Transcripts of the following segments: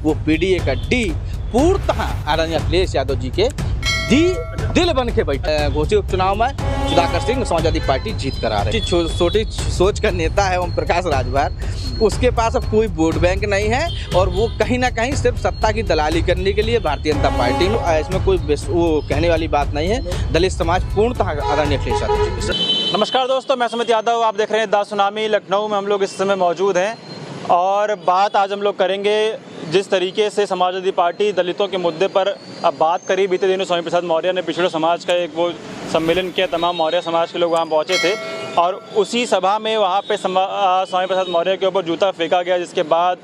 वो पीडीए का डी पूर्णतः आदरणीय अखिलेश यादव जी के दिल बन के बैठे। घोसी उपचुनाव में सुधाकर सिंह समाजवादी पार्टी जीत कर आ रहे हैं। छोटी सोच का नेता है ओम प्रकाश राजभर, उसके पास अब कोई वोट बैंक नहीं है और वो कहीं ना कहीं सिर्फ सत्ता की दलाली करने के लिए भारतीय जनता पार्टी में, इसमें कोई वो कहने वाली बात नहीं है। दलित समाज पूर्णतः आदरणीय अखिलेश यादव जी। नमस्कार दोस्तों, मैं सुमित यादव, आप देख रहे हैं दा सुनामी। लखनऊ में हम लोग इस समय मौजूद हैं और बात आज हम लोग करेंगे जिस तरीके से समाजवादी पार्टी दलितों के मुद्दे पर अब बात करी। बीते दिनों स्वामी प्रसाद मौर्य ने पिछड़े समाज का एक वो सम्मेलन किया, तमाम मौर्य समाज के लोग वहाँ पहुँचे थे और उसी सभा में वहाँ पे स्वामी प्रसाद मौर्य के ऊपर जूता फेंका गया, जिसके बाद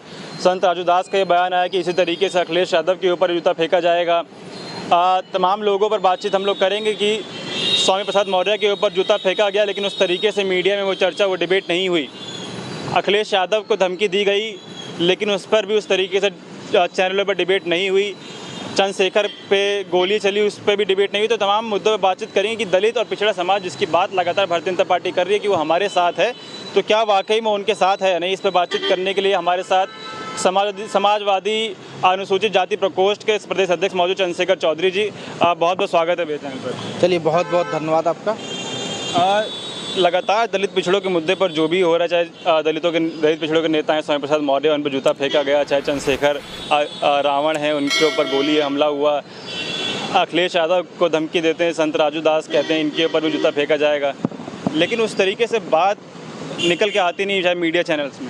संत राजू दास का ये बयान आया कि इसी तरीके से अखिलेश यादव के ऊपर जूता फेंका जाएगा। तमाम लोगों पर बातचीत हम लोग करेंगे कि स्वामी प्रसाद मौर्य के ऊपर जूता फेंका गया, लेकिन उस तरीके से मीडिया में वो चर्चा, वो डिबेट नहीं हुई। अखिलेश यादव को धमकी दी गई, लेकिन उस पर भी उस तरीके से चैनलों पर डिबेट नहीं हुई। चंद्रशेखर पे गोली चली, उस पर भी डिबेट नहीं हुई। तो तमाम मुद्दों पर बातचीत करेंगे कि दलित और पिछड़ा समाज जिसकी बात लगातार भारतीय जनता पार्टी कर रही है कि वो हमारे साथ है, तो क्या वाकई में उनके साथ है या नहीं। इस पर बातचीत करने के लिए हमारे साथ समाजवादी अनुसूचित जाति प्रकोष्ठ के प्रदेश अध्यक्ष मौजूद चंद्रशेखर चौधरी जी। बहुत बहुत स्वागत है मेरे चैनल पर। चलिए, बहुत बहुत धन्यवाद आपका। लगातार दलित पिछड़ों के मुद्दे पर जो भी हो रहा है, चाहे दलित पिछड़ों के नेता हैं स्वामी प्रसाद मौर्य, उन पर जूता फेंका गया, चाहे चंद्रशेखर रावण हैं उनके ऊपर गोली हमला हुआ, अखिलेश यादव को धमकी देते हैं संत राजू दास, कहते हैं इनके ऊपर भी जूता फेंका जाएगा, लेकिन उस तरीके से बात निकल के आती नहीं चाहे मीडिया चैनल्स में।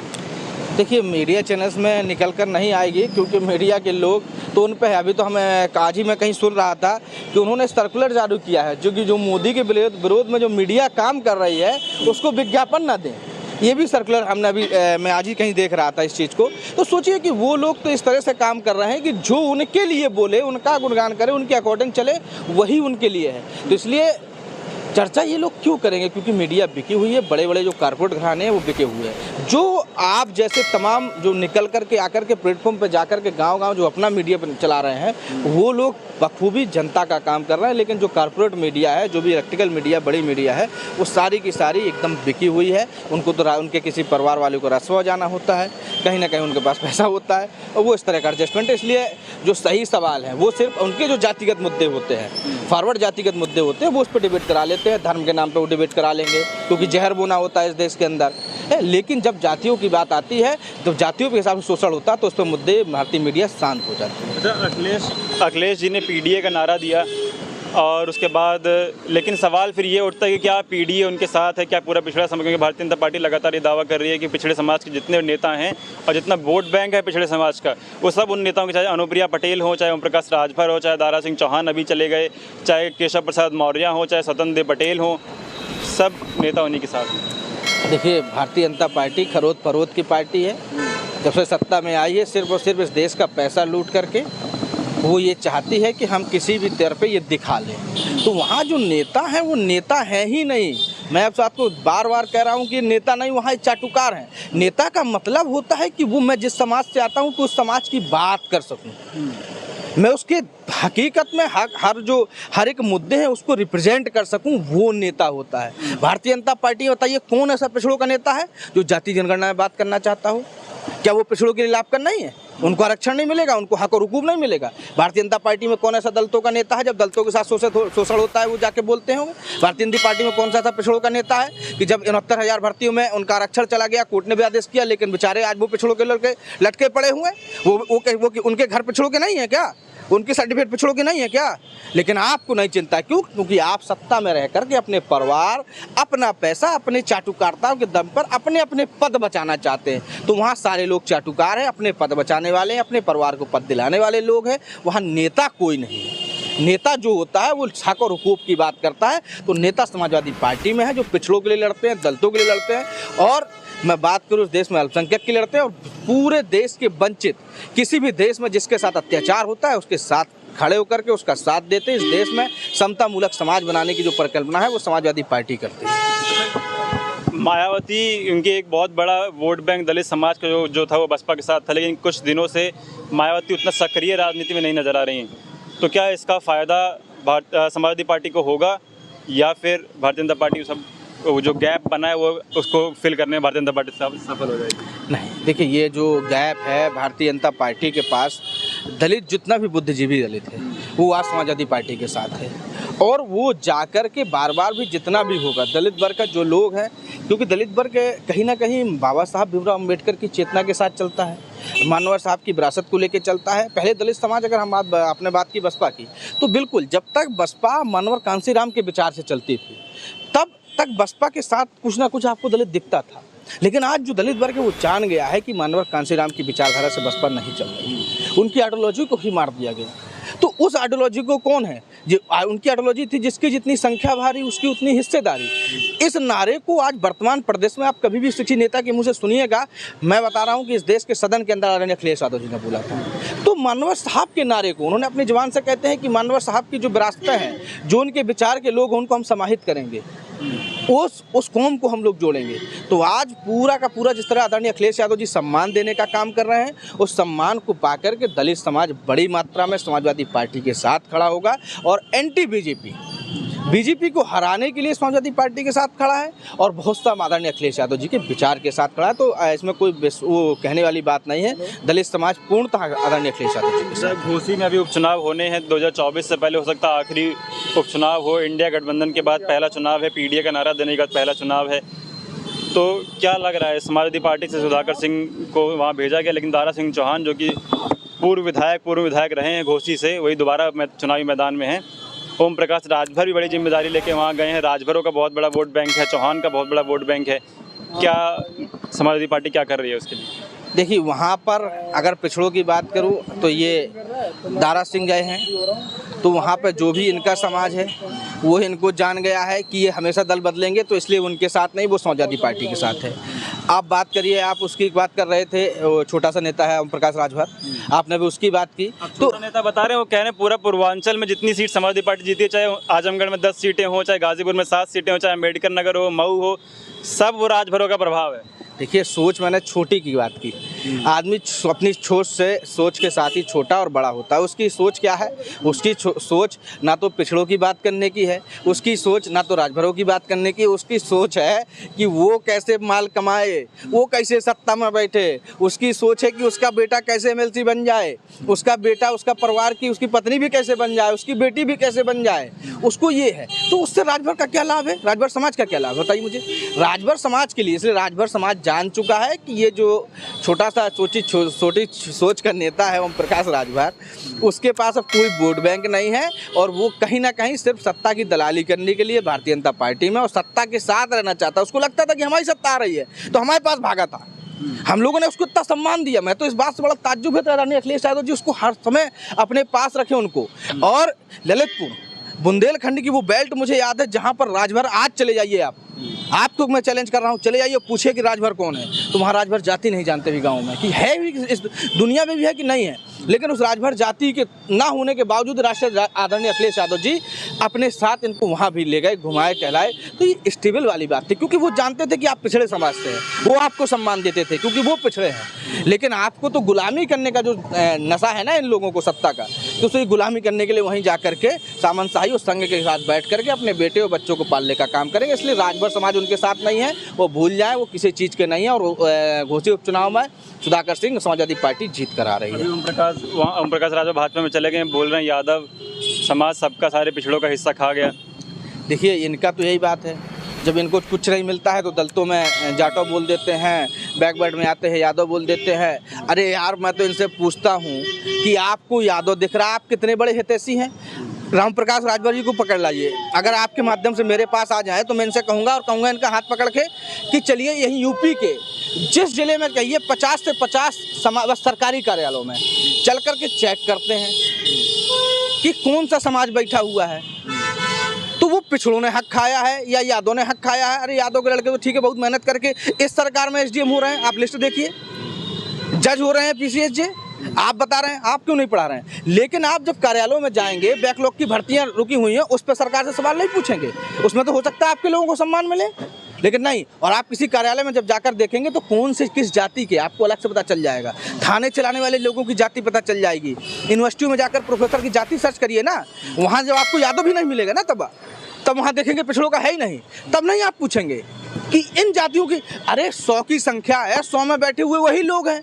देखिए, मीडिया चैनल्स में निकल कर नहीं आएगी क्योंकि मीडिया के लोग तो उन पे है। अभी तो हमें आज ही मैं कहीं सुन रहा था कि उन्होंने सर्कुलर जारी किया है जो मोदी के विरोध में जो मीडिया काम कर रही है उसको विज्ञापन ना दें। ये भी सर्कुलर हमने अभी मैं आज ही कहीं देख रहा था इस चीज़ को। तो सोचिए कि वो लोग तो इस तरह से काम कर रहे हैं कि जो उनके लिए बोले, उनका गुणगान करे, उनके अकॉर्डिंग चले, वही उनके लिए है। तो इसलिए चर्चा ये लोग क्यों करेंगे, क्योंकि मीडिया बिकी हुई है, बड़े बड़े जो कारपोरेट घराने हैं वो बिके हुए हैं। जो आप जैसे तमाम जो निकल कर के आकर के प्लेटफॉर्म पे जाकर के गांव-गांव जो अपना मीडिया चला रहे हैं, वो लोग बखूबी जनता का काम कर रहे हैं, लेकिन जो कारपोरेट मीडिया है, जो भी इलेक्ट्रिकल मीडिया, बड़ी मीडिया है, वो सारी की सारी एकदम बिकी हुई है। उनको तो उनके किसी परिवार वाले को रसवा जाना होता है, कहीं ना कहीं उनके पास पैसा होता है और वो इस तरह का एडजस्टमेंट है। इसलिए जो सही सवाल है वो सिर्फ उनके जो जातिगत मुद्दे होते हैं, फॉरवर्ड जातिगत मुद्दे होते हैं, वो उस पर डिबेट करा लेते हैं। धर्म के नाम पे वो डिबेट करा लेंगे क्योंकि जहर बोना होता है इस देश के अंदर है। लेकिन जब जातियों की बात आती है, जब जातियों के हिसाब से शोषण होता है, तो उस पर मुद्दे भारतीय मीडिया शांत हो जाती है। अच्छा, अखिलेश जी ने पीडीए का नारा दिया और उसके बाद, लेकिन सवाल फिर ये उठता है कि क्या पीडीए उनके साथ है, क्या पूरा पिछड़ा समाज, क्योंकि भारतीय जनता पार्टी लगातार ये दावा कर रही है कि पिछड़े समाज के जितने नेता हैं और जितना वोट बैंक है पिछड़े समाज का, वो सब उन नेताओं के, चाहे अनुप्रिया पटेल हो, चाहे ओम प्रकाश राजभर हो, चाहे दारा सिंह चौहान अभी चले गए, चाहे केशव प्रसाद मौर्य हो, चाहे स्वतंत्र देव पटेल हो, सब नेता उन्हीं के साथ हैं। देखिए, भारतीय जनता पार्टी खरोद फरोद की पार्टी है। जब से सत्ता में आई है, सिर्फ और सिर्फ इस देश का पैसा लूट करके वो ये चाहती है कि हम किसी भी तरह पे ये दिखा लें। तो वहाँ जो नेता हैं वो नेता है ही नहीं। मैं आप आपको बार बार कह रहा हूँ कि नेता नहीं, वहाँ चाटुकार हैं। नेता का मतलब होता है कि वो, मैं जिस समाज से आता हूँ, कि उस समाज की बात कर सकूँ, मैं उसके हकीकत में हर एक मुद्दे हैं उसको रिप्रेजेंट कर सकूं, वो नेता होता है। भारतीय जनता पार्टी, बताइए कौन ऐसा पिछड़ों का नेता है जो जाति जनगणना में बात करना चाहता हो? क्या वो पिछड़ों के लिए लाभ करना ही है? उनको आरक्षण नहीं मिलेगा, उनको हक और हुकूक नहीं मिलेगा। भारतीय जनता पार्टी में कौन ऐसा दलितों का नेता है, जब दलितों के साथ शोषण होता है वो जाके बोलते होंगे? भारतीय जनता पार्टी में कौन सा ऐसा पिछड़ों का नेता है कि जब 69,000 भर्तियों में उनका आरक्षण चला गया, कोर्ट ने भी आदेश किया, लेकिन बेचारे आज वो पिछड़ों के लटके पड़े हुए? वो उनके घर पिछड़ों के नहीं है क्या? उनकी सर्टिफिकेट पिछड़ों की नहीं है क्या? लेकिन आपको नहीं चिंता, क्यों? क्योंकि आप सत्ता में रह करके अपने परिवार, अपना पैसा, अपने चाटुकारिताओं के दम पर अपने अपने पद बचाना चाहते हैं। तो वहाँ सारे लोग चाटुकार हैं, अपने पद बचाने वाले हैं, अपने परिवार को पद दिलाने वाले लोग हैं। वहाँ नेता कोई नहीं है। नेता जो होता है वो हक और हुकूक की बात करता है। तो नेता समाजवादी पार्टी में है, जो पिछड़ों के लिए लड़ते हैं, दलितों के लिए लड़ते हैं, और मैं बात करूँ उस देश में अल्पसंख्यक के लिए लड़ते हैं, और पूरे देश के वंचित, किसी भी देश में जिसके साथ अत्याचार होता है उसके साथ खड़े होकर के उसका साथ देते हैं। इस देश में समता मूलक समाज बनाने की जो परिकल्पना है वो समाजवादी पार्टी करती है। मायावती, उनकी एक बहुत बड़ा वोट बैंक दलित समाज का जो था वो बसपा के साथ था, लेकिन कुछ दिनों से मायावती उतना सक्रिय राजनीति में नहीं नजर आ रही हैं। तो क्या इसका फ़ायदा समाजवादी पार्टी को होगा या फिर भारतीय जनता पार्टी सब वो जो गैप बना है वो उसको फिल करने में भारतीय जनता पार्टी सफल हो जाएगी? नहीं, देखिए ये जो गैप है भारतीय जनता पार्टी के पास, दलित जितना भी बुद्धिजीवी दलित है वो आज समाजवादी पार्टी के साथ है, और वो जाकर के बार बार भी जितना भी होगा दलित वर्ग का जो लोग हैं, क्योंकि दलित वर्ग कहीं ना कहीं बाबा साहब भीमराव अम्बेडकर की चेतना के साथ चलता है, मानवर साहब की विरासत को लेकर चलता है। पहले दलित समाज, अगर हम आपने बात की बसपा की, तो बिल्कुल जब तक बसपा मानवर कांसीराम के विचार से चलती थी तब तक बसपा के साथ कुछ ना कुछ आपको दलित दिखता था। लेकिन आज जो दलित वर्ग है वो जान गया है कि मानवर कांसीराम की विचारधारा से बसपा नहीं चल रही, उनकी आइडियोलॉजी को ही मार दिया गया। तो उस आइडियोलॉजी को कौन है जो, उनकी आइडियोलॉजी थी जिसकी जितनी संख्या भारी उसकी उतनी हिस्सेदारी। इस नारे को आज वर्तमान प्रदेश में आप कभी भी शिक्षित नेता के मुंह से सुनिएगा, मैं बता रहा हूं कि इस देश के सदन के अंदर आदरणीय अखिलेश यादव जी ने बोला था। तो मानवर साहब के नारे को उन्होंने अपनी जुबान से कहते हैं कि मानवर साहब की जो विरासतें हैं, जो उनके विचार के लोग उनको हम समाहित करेंगे, उस कौम को हम लोग जोड़ेंगे। तो आज पूरा का पूरा जिस तरह आदरणीय अखिलेश यादव जी सम्मान देने का काम कर रहे हैं, उस सम्मान को पाकर के दलित समाज बड़ी मात्रा में समाजवादी पार्टी के साथ खड़ा होगा और एंटी बीजेपी को हराने के लिए समाजवादी पार्टी के साथ खड़ा है और बहुत सा आदरणीय अखिलेश यादव जी के विचार के साथ खड़ा है। तो इसमें कोई वो कहने वाली बात नहीं है, दलित समाज पूर्णतः आदरणीय अखिलेश यादव जी के साथ। घोसी में अभी उपचुनाव होने हैं, 2024 से पहले हो सकता है आखिरी उपचुनाव हो, इंडिया गठबंधन के बाद पहला चुनाव है, पीडीए का नारा देने के बाद पहला चुनाव है। तो क्या लग रहा है, समाजवादी पार्टी से सुधाकर सिंह को वहाँ भेजा गया, लेकिन दारा सिंह चौहान जो कि पूर्व विधायक रहे हैं घोसी से, वही दोबारा चुनावी मैदान में हैं। ओम प्रकाश राजभर भी बड़ी जिम्मेदारी लेके वहाँ गए हैं, राजभरों का बहुत बड़ा वोट बैंक है, चौहान का बहुत बड़ा वोट बैंक है। क्या समाजवादी पार्टी क्या कर रही है उसके लिए? देखिए वहाँ पर अगर पिछड़ों की बात करूँ तो ये दारा सिंह गए हैं, तो वहाँ पर जो भी इनका समाज है वो इनको जान गया है कि ये हमेशा दल बदलेंगे, तो इसलिए उनके साथ नहीं, वो समाजवादी पार्टी के साथ है। आप बात करिए, आप उसकी बात कर रहे थे, वो छोटा सा नेता है ओम प्रकाश राजभर, आपने भी उसकी बात की। तो नेता बता रहे हैं, वो कह रहे हैं पूरा पूर्वांचल में जितनी सीट समाजवादी पार्टी जीती है, चाहे आजमगढ़ में 10 सीटें हो, चाहे गाजीपुर में 7 सीटें हो, चाहे अम्बेडकर नगर हो, मऊ हो, सब वो राजभरों का प्रभाव है। देखिए सोच मैंने छोटी की बात की, आदमी अपनी सोच के साथ ही छोटा और बड़ा होता है। उसकी सोच क्या है? उसकी सोच ना तो पिछड़ों की बात करने की है, उसकी सोच ना तो राजभरों की बात करने की, उसकी सोच है कि वो कैसे माल कमाए, वो कैसे सत्ता में बैठे, उसकी सोच है कि उसका बेटा कैसे एमएलसी बन जाए, उसका बेटा, उसका परिवार की उसकी पत्नी भी कैसे बन जाए, उसकी बेटी भी कैसे बन जाए, उसको ये है। तो उससे राजभर का क्या लाभ है, राजभर समाज का क्या लाभ है बताइए मुझे। राजभर समाज के लिए, इसलिए राजभर समाज जान चुका है कि ये जो छोटा सा छोटी सोच का नेता है ओम प्रकाश राजभर, उसके पास अब कोई वोट बैंक नहीं है और वो कहीं ना कहीं सिर्फ सत्ता की दलाली करने के लिए भारतीय जनता पार्टी में और सत्ता के साथ रहना चाहता है। उसको लगता था कि हमारी सत्ता आ रही है तो हमारे पास भागा था, हम लोगों ने उसको इतना सम्मान दिया। मैं तो इस बात से बड़ा ताज्जुब है आदरणीय अखिलेश यादव जी उसको हर समय अपने पास रखे उनको। और ललितपुर बुंदेलखंड की वो बेल्ट मुझे याद है जहाँ पर राजभर, आज चले जाइए आपको मैं चैलेंज कर रहा हूँ, चले जाइए पूछिए कि राजभर कौन है, तो वहाँ राजभर जाति नहीं जानते भी गाँव में कि है भी, इस दुनिया में भी है कि नहीं है। लेकिन उस राजभर जाति के ना होने के बावजूद राष्ट्रीय आदरणीय अखिलेश यादव जी अपने साथ इनको वहाँ भी ले गए, घुमाए टहलाए। तो ये स्टेबल वाली बात थी, क्योंकि वो जानते थे कि आप पिछड़े समाज से हैं, वो आपको सम्मान देते थे क्योंकि वो पिछड़े हैं। लेकिन आपको तो गुलामी करने का जो नशा है ना इन लोगों को सत्ता का, तो उसे गुलामी करने के लिए वहीं जा करके सामंतशाही और संघ के साथ बैठ करके अपने बेटे और बच्चों को पालने का काम करेंगे। इसलिए राजभर समाज उनके साथ नहीं है, वो भूल जाए, वो किसी चीज़ के नहीं है। और घोसी उपचुनाव में सुधाकर सिंह समाजवादी पार्टी जीत कर आ रही है। ओम प्रकाश राजभर भाजपा में चले गए, बोल रहे हैं यादव समाज सबका सारे पिछड़ों का हिस्सा खा गया। देखिए इनका तो यही बात है, जब इनको कुछ नहीं मिलता है तो दलितों में जाटव बोल देते हैं, बैकवर्ड में आते हैं यादव बोल देते हैं। अरे यार मैं तो इनसे पूछता हूँ कि आपको यादव दिख रहा है, आप कितने बड़े हितैषी हैं? राम प्रकाश राजभर जी को पकड़ लाइए, अगर आपके माध्यम से मेरे पास आ जाए तो मैं इनसे कहूँगा इनका हाथ पकड़ के कि चलिए यहीं यूपी के जिस जिले में कहिए 50 से 50 सरकारी कार्यालयों में चल कर के चेक करते हैं कि कौन सा समाज बैठा हुआ है, तो वो पिछड़ों ने हक खाया है या यादव ने हक खाया है। अरे यादव के लड़के तो ठीक है, बहुत मेहनत करके इस सरकार में एसडीएम हो रहे हैं, आप लिस्ट देखिए, जज हो रहे हैं पीसीएस, आप बता रहे हैं, आप क्यों नहीं पढ़ा रहे हैं? लेकिन आप जब कार्यालयों में जाएंगे, बैकलॉग की भर्तियां रुकी हुई हैं, उस पर सरकार से सवाल नहीं पूछेंगे, उसमें तो हो सकता है आपके लोगों को सम्मान मिले, लेकिन नहीं। और आप किसी कार्यालय में जब जाकर देखेंगे तो कौन से किस जाति के आपको अलग से पता चल जाएगा, थाने चलाने वाले लोगों की जाति पता चल जाएगी। यूनिवर्सिटी में जाकर प्रोफेसर की जाति सर्च करिए ना, वहाँ जब आपको यादव भी नहीं मिलेगा ना, तब तब वहाँ देखेंगे पिछड़ों का है ही नहीं, तब नहीं आप पूछेंगे कि इन जातियों की, अरे 100 की संख्या है, 100 में बैठे हुए वही लोग हैं,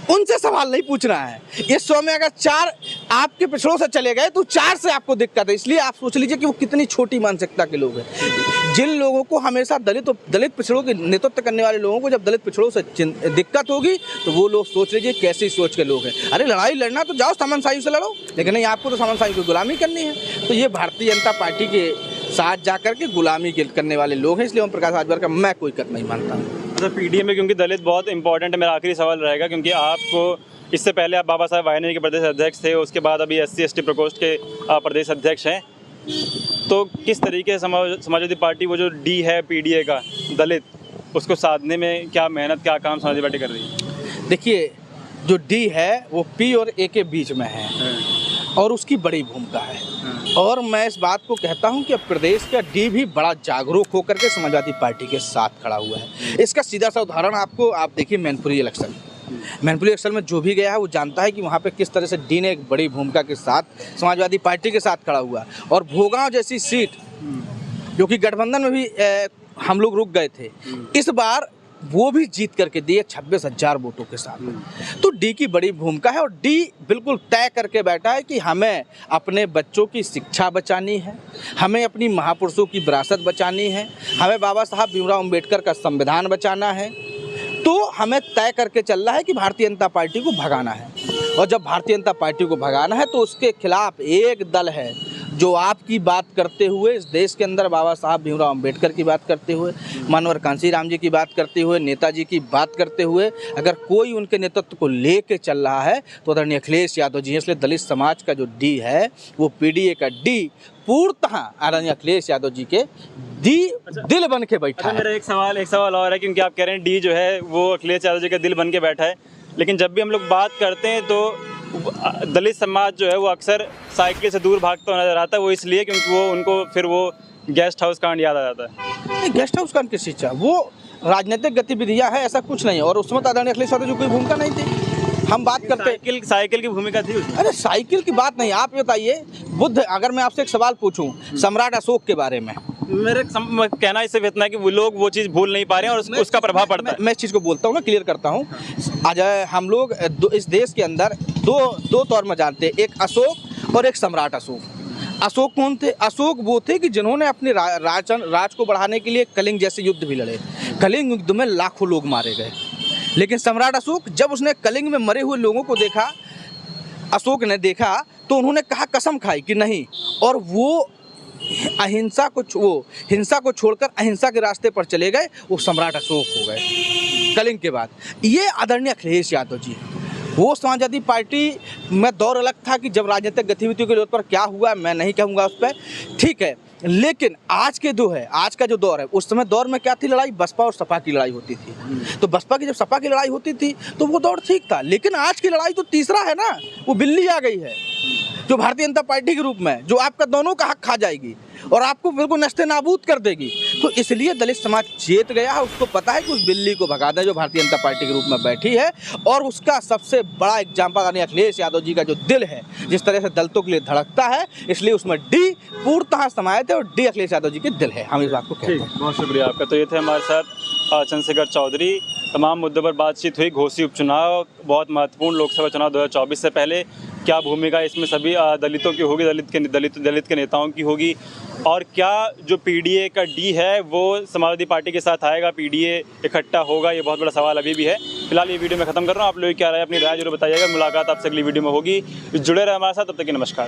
उनसे सवाल नहीं पूछना है। ये 100 में अगर 4 आपके पिछड़ों से चले गए तो 4 से आपको दिक्कत है। इसलिए आप सोच लीजिए कि वो कितनी छोटी मानसिकता के लोग हैं। जिन लोगों को हमेशा दलित पिछड़ों के नेतृत्व करने वाले लोगों को जब दलित पिछड़ों से दिक्कत होगी तो वो लोग सोच लीजिए कैसी सोच के लोग हैं। अरे लड़ाई लड़ना तो जाओ सामंतशाही से लड़ो, लेकिन नहीं, आपको तो सामंतशाही की गुलामी करनी है। तो ये भारतीय जनता पार्टी के साथ जाकर के गुलामी करने वाले लोग हैं। इसलिए ओम प्रकाश राजभर का मैं कोई कत नहीं मानता हूँ। अच्छा, पीडीए में क्योंकि दलित बहुत इंपॉर्टेंट है, मेरा आखिरी सवाल रहेगा, क्योंकि आपको इससे पहले आप बाबा साहब वाहिनी के प्रदेश अध्यक्ष थे, उसके बाद अभी SC/ST प्रकोष्ठ के प्रदेश अध्यक्ष हैं, तो किस तरीके से समाजवादी पार्टी वो जो डी है पीडीए का दलित, उसको साधने में क्या मेहनत, क्या काम समाजवादी पार्टी कर रही है? देखिए, जो डी है वो P और A के बीच में है और उसकी बड़ी भूमिका है। और मैं इस बात को कहता हूं कि अब प्रदेश का डी भी बड़ा जागरूक होकर के समाजवादी पार्टी के साथ खड़ा हुआ है। इसका सीधा सा उदाहरण आप देखिए मैनपुरी इलेक्शन में जो भी गया है वो जानता है कि वहाँ पे किस तरह से डी ने एक बड़ी भूमिका के साथ समाजवादी पार्टी के साथ खड़ा हुआ। और भोगांव जैसी सीट जो कि गठबंधन में भी हम लोग रुक गए थे, इस बार वो भी जीत करके दिए 26,000 वोटों के साथ। तो डी की बड़ी भूमिका है और डी बिल्कुल तय करके बैठा है कि हमें अपने बच्चों की शिक्षा बचानी है, हमें अपनी महापुरुषों की विरासत बचानी है, हमें बाबा साहब भीमराव अम्बेडकर का संविधान बचाना है। तो हमें तय करके चल रहा है कि भारतीय जनता पार्टी को भगाना है। और जब भारतीय जनता पार्टी को भगाना है तो उसके खिलाफ एक दल है जो आपकी बात करते हुए इस देश के अंदर बाबा साहब भीमराव अम्बेडकर की बात करते हुए, मानवर कांशीराम जी की बात करते हुए, नेताजी की बात करते हुए अगर कोई उनके नेतृत्व को लेके चल रहा है तो आदरणीय अखिलेश यादव जी। इसलिए दलित समाज का जो डी है वो पीडीए का डी पूर्णतः आदरणीय अखिलेश यादव जी के दिल बन के बैठा है। मेरा एक सवाल और है, क्योंकि आप कह रहे हैं डी जो है वो अखिलेश यादव जी का दिल बन के बैठा है, लेकिन जब भी हम लोग बात करते हैं तो दलित समाज जो है वो अक्सर साइकिल से दूर भागता हुआ नजर आता है। वो इसलिए क्योंकि वो उनको फिर वो गेस्ट हाउस कांड याद आ जाता है। गेस्ट हाउस कांड किस चीज़ का? वो राजनीतिक गतिविधियां है, ऐसा कुछ नहीं। और उसमें आदरणीय अखिलेश यादव जी कोई भूमिका नहीं थी। हम बात करते साइकिल की भूमिका थी उसमें। अरे साइकिल की बात नहीं, आप बताइए बुद्ध, अगर मैं आपसे एक सवाल पूछूं सम्राट अशोक के बारे में, मेरे कहना इससे इतना है कि वो लोग वो चीज़ भूल नहीं पा रहे हैं और उसका प्रभाव पड़ता है। मैं इस चीज़ को बोलता हूँ ना, क्लियर करता हूँ। आज हम लोग इस देश के अंदर दो तौर में जानते हैं, एक अशोक और एक सम्राट अशोक। अशोक कौन थे? अशोक वो थे कि जिन्होंने अपने राज को बढ़ाने के लिए कलिंग जैसे युद्ध भी लड़े। कलिंग युद्ध में लाखों लोग मारे गए। लेकिन सम्राट अशोक जब उसने कलिंग में मरे हुए लोगों को देखा, अशोक ने देखा, तो उन्होंने कहा, कसम खाई कि नहीं, और वो हिंसा को छोड़कर अहिंसा के रास्ते पर चले गए। वो सम्राट अशोक हो गए कलिंग के बाद। ये आदरणीय अखिलेश यादव जी, वो समाजवादी पार्टी में दौर अलग था कि जब राजनीतिक गतिविधियों के पर क्या हुआ मैं नहीं कहूँगा उस पर, ठीक है। लेकिन आज का जो दौर है, उस समय दौर में क्या थी लड़ाई? बसपा और सपा की लड़ाई होती थी। तो बसपा की जब सपा की लड़ाई होती थी तो वो दौर ठीक था। लेकिन आज की लड़ाई तो तीसरा है ना, वो बिल्ली आ गई है जो भारतीय जनता पार्टी के रूप में, जो आपका दोनों का हक खा जाएगी और आपको बिल्कुल नस्ते नाबूद कर देगी। तो इसलिए दलित समाज जीत गया है। उसको पता है कि उस बिल्ली को भगा दें जो भारतीय जनता पार्टी के रूप में बैठी है। और उसका सबसे बड़ा एग्जाम्पल यानी अखिलेश यादव जी का जो दिल है, जिस तरह से दलितों के लिए धड़कता है, इसलिए उसमें डी पूर्णतः समाहित है और डी अखिलेश यादव जी के दिल है। हम इस बात को कहते हैं। बहुत शुक्रिया आपका। तो ये थे हमारे साथ चंद्रशेखर चौधरी। तमाम मुद्दों पर बातचीत हुई। घोसी उपचुनाव बहुत महत्वपूर्ण, लोकसभा चुनाव 2024 से पहले क्या भूमिका इसमें सभी दलितों की होगी, दलित के नेताओं की होगी, और क्या जो पीडीए का डी है वो समाजवादी पार्टी के साथ आएगा, पीडीए इकट्ठा होगा, ये बहुत बड़ा सवाल अभी भी है। फिलहाल ये वीडियो में ख़त्म कर रहा हूँ। आप लोग क्या राय, अपनी राय जरूर बताइएगा। मुलाकात आपसे अगली वीडियो में होगी। जुड़े रहे हमारे साथ, तब तक के नमस्कार।